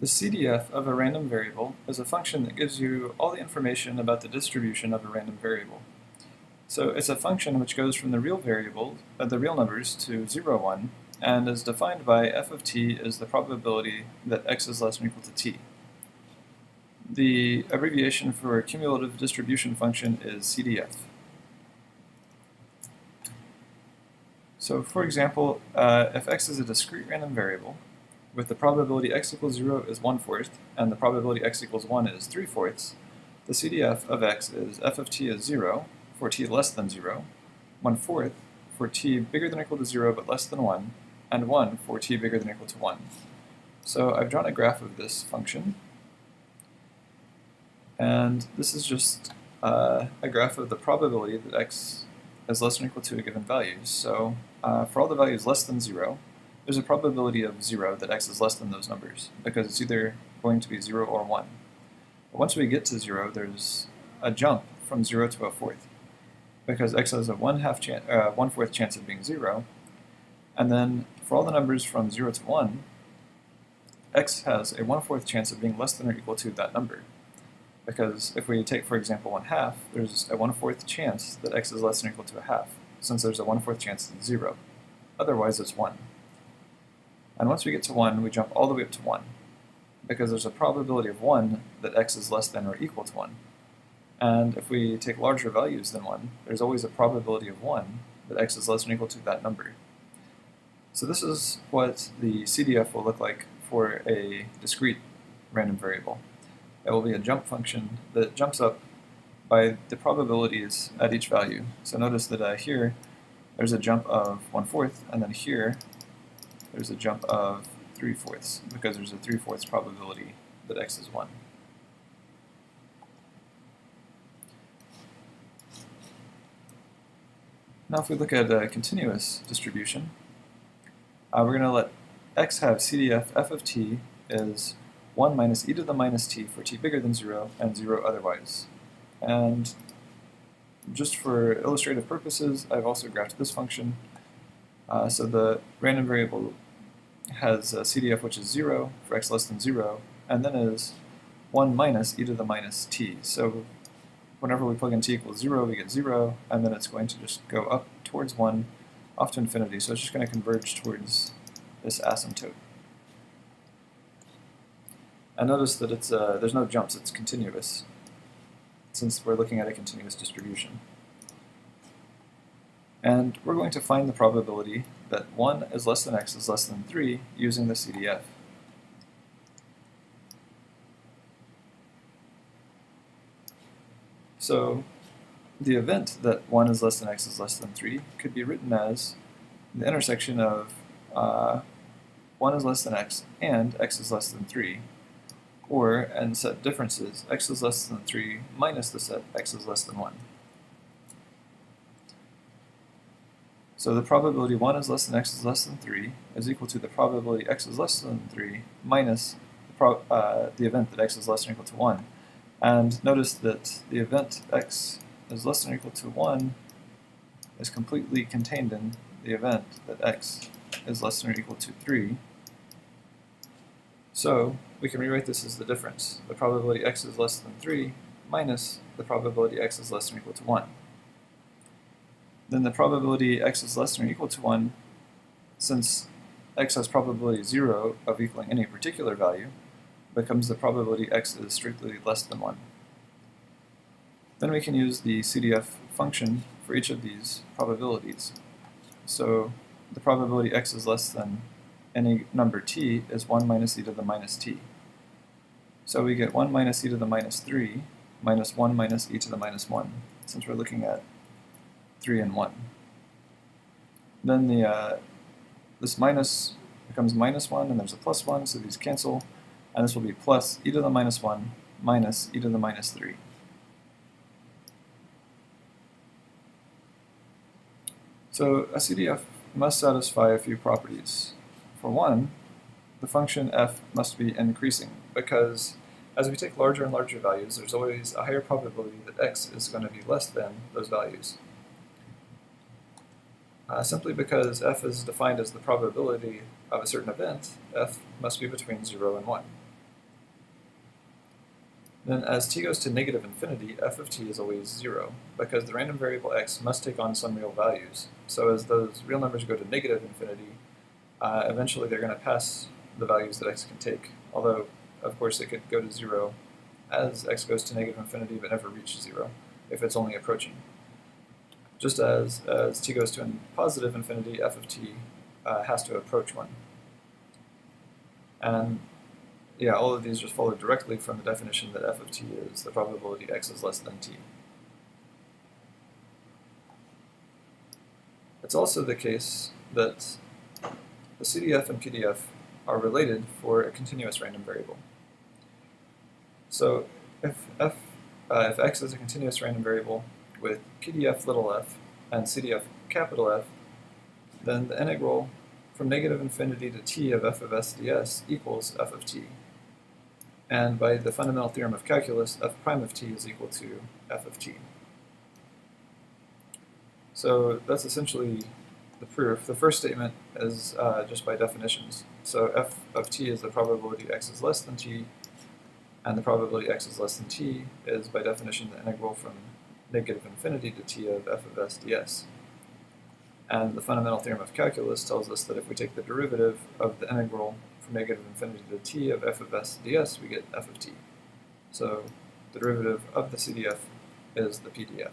The CDF of a random variable is a function that gives you all the information about the distribution of a random variable. So it's a function which goes from the real numbers to 0, 1, and is defined by f of t as the probability that x is less than or equal to t. The abbreviation for cumulative distribution function is CDF. So for example, if x is a discrete random variable, with the probability x equals 0 is 1/4, and the probability x equals 1 is 3/4, the CDF of x is f of t is 0 for t less than 0, 1/4 for t bigger than or equal to 0 but less than 1, and 1 for t bigger than or equal to 1. So I've drawn a graph of this function, and this is just a graph of the probability that x is less than or equal to a given value. So for all the values less than 0, there's a probability of 0 that x is less than those numbers, because it's either going to be 0 or 1. But once we get to 0, there's a jump from 0 to a fourth, because x has a 1/4 chance of being 0, and then for all the numbers from 0 to 1, x has a 1/4 chance of being less than or equal to that number. Because if we take, for example, 1/2, there's a 1/4 chance that x is less than or equal to a half, since there's a 1/4 chance that it's 0. Otherwise, it's 1. And once we get to 1, we jump all the way up to 1, because there's a probability of 1 that x is less than or equal to 1. And if we take larger values than 1, there's always a probability of 1 that x is less than or equal to that number. So this is what the CDF will look like for a discrete random variable. It will be a jump function that jumps up by the probabilities at each value. So notice that here there's a jump of 1/4, and then here there's a jump of 3/4, because there's a 3/4 probability that x is 1. Now if we look at a continuous distribution, we're going to let x have CDF f of t is 1 minus e to the minus t for t bigger than 0 and 0 otherwise. And just for illustrative purposes, I've also graphed this function. So the random variable has a CDF which is 0 for x less than 0, and then is 1 minus e to the minus t. So whenever we plug in t equals 0, we get 0, and then it's going to just go up towards 1, off to infinity. So it's just going to converge towards this asymptote. And notice that it's there's no jumps, it's continuous, since we're looking at a continuous distribution. And we're going to find the probability that 1 is less than x is less than 3 using the CDF. So the event that 1 is less than x is less than 3 could be written as the intersection of 1 is less than x and x is less than 3, or, and set differences, x is less than 3 minus the set x is less than 1. So the probability 1 is less than x is less than 3 is equal to the probability x is less than 3 minus the event that x is less than or equal to 1. And notice that the event x is less than or equal to 1 is completely contained in the event that x is less than or equal to 3. So we can rewrite this as the difference. The probability x is less than 3 minus the probability x is less than or equal to 1. Then the probability x is less than or equal to 1, since x has probability 0 of equaling any particular value, becomes the probability x is strictly less than 1. Then we can use the CDF function for each of these probabilities. So the probability x is less than any number t is 1 minus e to the minus t. So we get 1 minus e to the minus 3 minus 1 minus e to the minus 1, since we're looking at 3 and 1. Then this minus becomes minus 1, and there's a plus 1, so these cancel, and this will be plus e to the minus 1 minus e to the minus 3. So a CDF must satisfy a few properties. For one, the function f must be increasing, because as we take larger and larger values, there's always a higher probability that x is going to be less than those values. Simply because f is defined as the probability of a certain event, f must be between 0 and 1. Then as t goes to negative infinity, f of t is always 0, because the random variable x must take on some real values. So as those real numbers go to negative infinity, eventually they're going to pass the values that x can take, although of course it could go to 0 as x goes to negative infinity but never reach 0 if it's only approaching. Just as t goes to positive infinity, f of t has to approach 1. And yeah, all of these just follow directly from the definition that f of t is the probability x is less than t. It's also the case that the CDF and PDF are related for a continuous random variable. So if x is a continuous random variable with PDF little f and CDF capital F, then the integral from negative infinity to t of f of s ds equals f of t. And by the fundamental theorem of calculus, f prime of t is equal to f of t. So that's essentially the proof. The first statement is just by definitions. So f of t is the probability x is less than t, and the probability x is less than t is by definition the integral from negative infinity to t of f of s ds. And the fundamental theorem of calculus tells us that if we take the derivative of the integral from negative infinity to t of f of s ds, we get f of t. So the derivative of the CDF is the PDF.